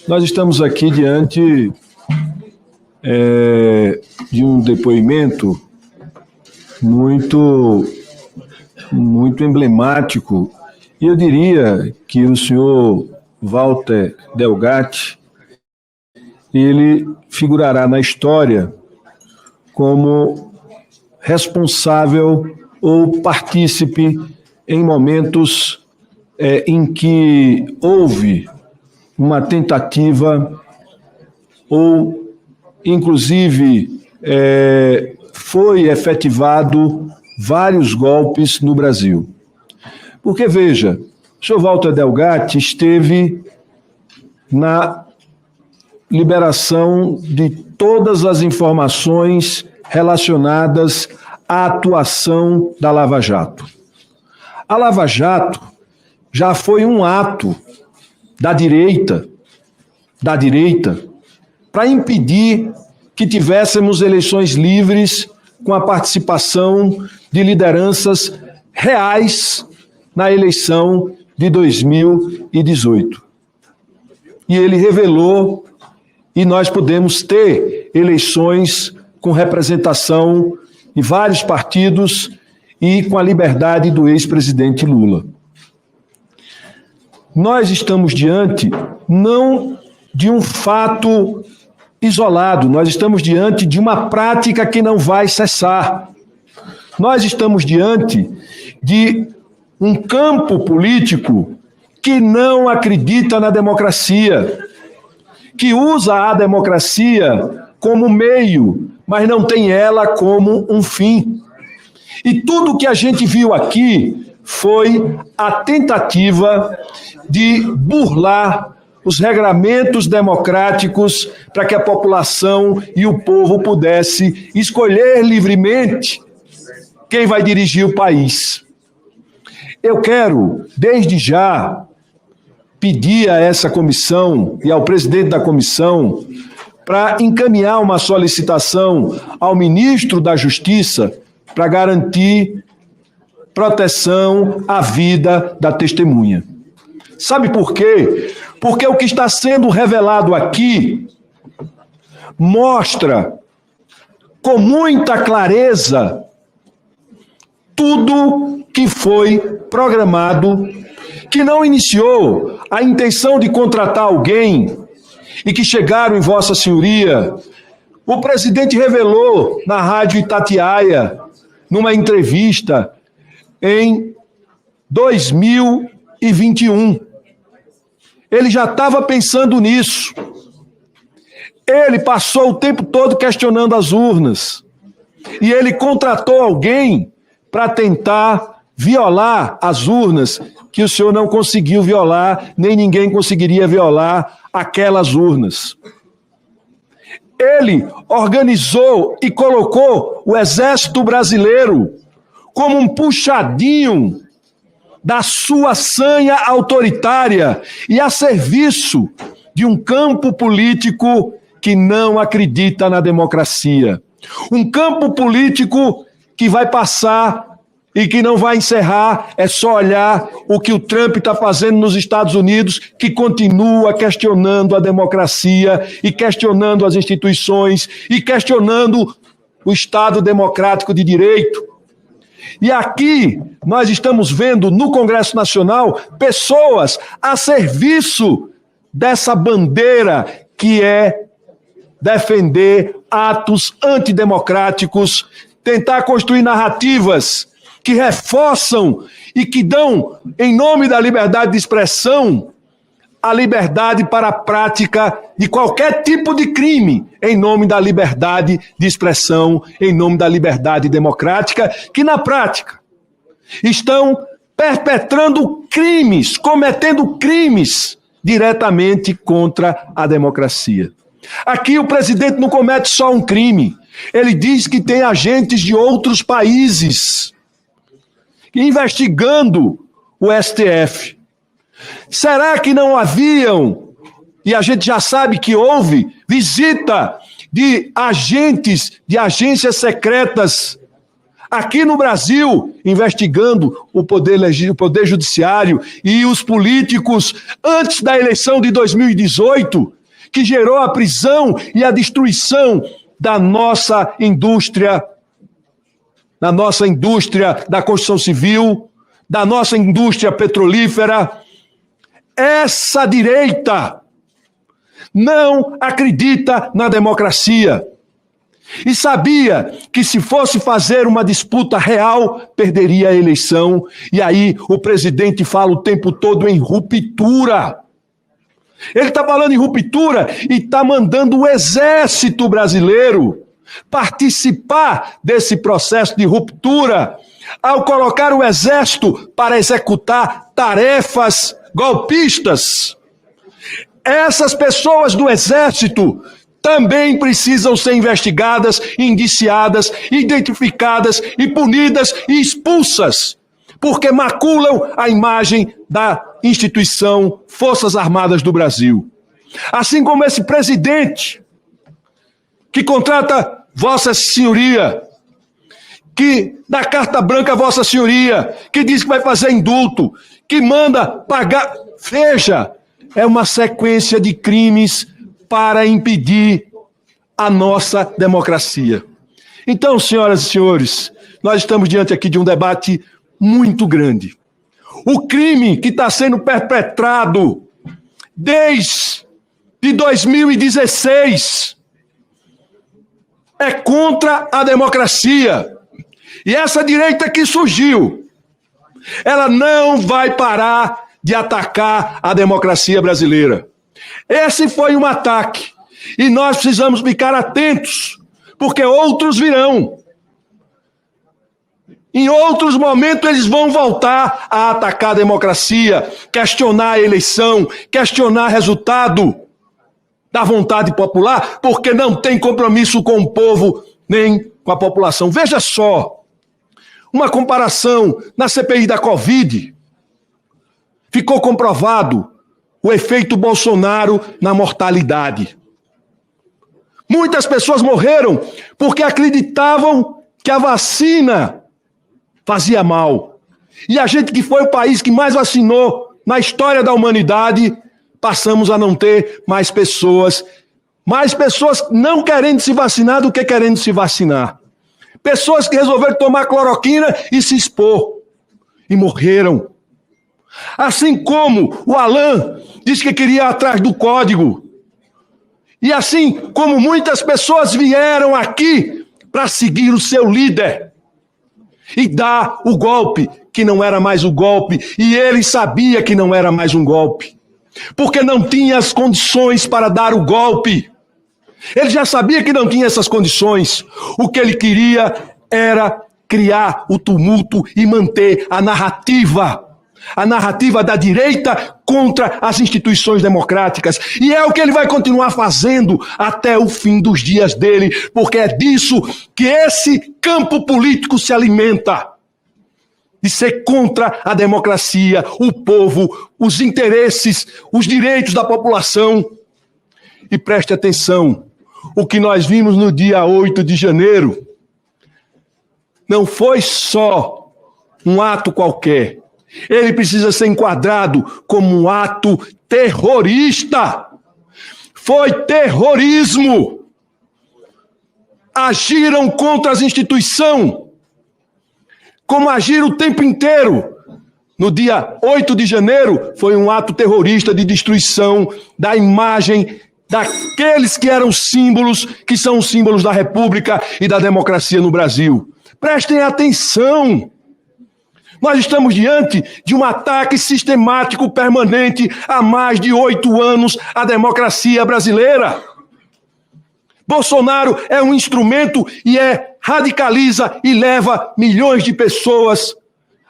Nós estamos aqui diante de um depoimento muito emblemático, e eu diria que o senhor Walter Delgatti, ele figurará na história como responsável ou partícipe em momentos em que houve uma tentativa ou, inclusive, foi efetivado vários golpes no Brasil. Porque, veja, o senhor Walter Delgatti esteve na liberação de todas as informações relacionadas à atuação da Lava Jato. A Lava Jato já foi um ato da direita, para impedir que tivéssemos eleições livres com a participação de lideranças reais na eleição de 2018. E ele revelou, e nós podemos ter eleições com representação de vários partidos e com a liberdade do ex-presidente Lula. Nós estamos diante não de um fato isolado, nós estamos diante de uma prática que não vai cessar. Nós estamos diante de um campo político que não acredita na democracia, que usa a democracia como meio, mas não tem ela como um fim. E tudo que a gente viu aqui foi a tentativa de burlar os regramentos democráticos para que a população e o povo pudesse escolher livremente quem vai dirigir o país. Eu quero, desde já, pedir a essa comissão e ao presidente da comissão para encaminhar uma solicitação ao ministro da Justiça para garantir proteção à vida da testemunha. Sabe por quê? Porque o que está sendo revelado aqui mostra com muita clareza tudo que foi programado, que não iniciou a intenção de contratar alguém e que chegaram em Vossa Senhoria. O presidente revelou na Rádio Itatiaia, numa entrevista em 2021. Ele já estava pensando nisso. Ele passou o tempo todo questionando as urnas. E ele contratou alguém para tentar violar as urnas, que o senhor não conseguiu violar, nem ninguém conseguiria violar aquelas urnas. Ele organizou e colocou o Exército Brasileiro como um puxadinho da sua sanha autoritária e a serviço de um campo político que não acredita na democracia. Um campo político que vai passar e que não vai encerrar, é só olhar o que o Trump está fazendo nos Estados Unidos, que continua questionando a democracia e questionando as instituições e questionando o Estado democrático de direito. E aqui nós estamos vendo no Congresso Nacional pessoas a serviço dessa bandeira que é defender atos antidemocráticos, tentar construir narrativas que reforçam e que dão, em nome da liberdade de expressão, a liberdade para a prática de qualquer tipo de crime, em nome da liberdade de expressão, em nome da liberdade democrática, que na prática estão perpetrando crimes, cometendo crimes diretamente contra a democracia. Aqui o presidente não comete só um crime, ele diz que tem agentes de outros países investigando o STF. Será que não haviam, e a gente já sabe que houve, visita de agentes de agências secretas aqui no Brasil, investigando o poder judiciário e os políticos antes da eleição de 2018, que gerou a prisão e a destruição da nossa indústria, da construção civil, da nossa indústria petrolífera. Essa direita não acredita na democracia e sabia que se fosse fazer uma disputa real, perderia a eleição. E aí o presidente fala o tempo todo em ruptura. Ele está falando em ruptura e está mandando o exército brasileiro participar desse processo de ruptura, ao colocar o exército para executar tarefas golpistas. Essas pessoas do exército também precisam ser investigadas, indiciadas, identificadas e punidas e expulsas, porque maculam a imagem da instituição Forças Armadas do Brasil. Assim como esse presidente que contrata Vossa Senhoria, que dá carta branca a Vossa Senhoria, que diz que vai fazer indulto, que manda pagar. Veja, é uma sequência de crimes para impedir a nossa democracia. Então, senhoras e senhores, nós estamos diante aqui de um debate muito grande. O crime que está sendo perpetrado desde 2016 é contra a democracia. E essa direita que surgiu, ela não vai parar de atacar a democracia brasileira. Esse foi um ataque. E nós precisamos ficar atentos, porque outros virão. Em outros momentos eles vão voltar a atacar a democracia, questionar a eleição, questionar resultado da vontade popular, porque não tem compromisso com o povo nem com a população. Veja só, uma comparação na CPI da Covid. Ficou comprovado o efeito Bolsonaro na mortalidade. Muitas pessoas morreram porque acreditavam que a vacina fazia mal. E a gente que foi o país que mais vacinou na história da humanidade, passamos a não ter mais pessoas não querendo se vacinar do que querendo se vacinar. Pessoas que resolveram tomar cloroquina e se expor. E morreram. Assim como o Alan disse que queria ir atrás do código. E assim como muitas pessoas vieram aqui para seguir o seu líder e dar o golpe, que não era mais o golpe, e ele sabia que não era mais um golpe, porque não tinha as condições para dar o golpe. Ele já sabia que não tinha essas condições. O que ele queria era criar o tumulto e manter a narrativa da direita contra as instituições democráticas. E é o que ele vai continuar fazendo até o fim dos dias dele, porque é disso que esse campo político se alimenta. De ser contra a democracia, o povo, os interesses, os direitos da população. E preste atenção, o que nós vimos no dia 8 de janeiro não foi só um ato qualquer. Ele precisa ser enquadrado como um ato terrorista. Foi terrorismo. Agiram contra as instituições, como agiram o tempo inteiro. No dia 8 de janeiro, foi um ato terrorista de destruição da imagem daqueles que eram símbolos, que são os símbolos da República e da democracia no Brasil. Prestem atenção. Nós estamos diante de um ataque sistemático permanente há mais de 8 anos à democracia brasileira. Bolsonaro é um instrumento e radicaliza e leva milhões de pessoas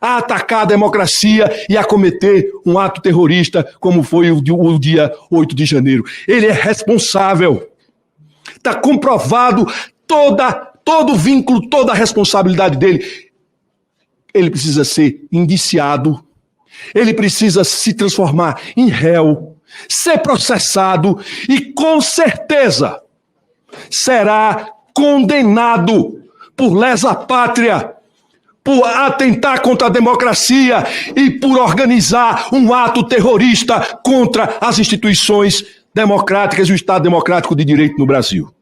a atacar a democracia e a cometer um ato terrorista, como foi o dia 8 de janeiro. Ele é responsável. Está comprovado todo o vínculo, toda a responsabilidade dele. Ele precisa ser indiciado, ele precisa se transformar em réu, ser processado e, com certeza, será condenado por lesa pátria por atentar contra a democracia e por organizar um ato terrorista contra as instituições democráticas e o Estado democrático de direito no Brasil.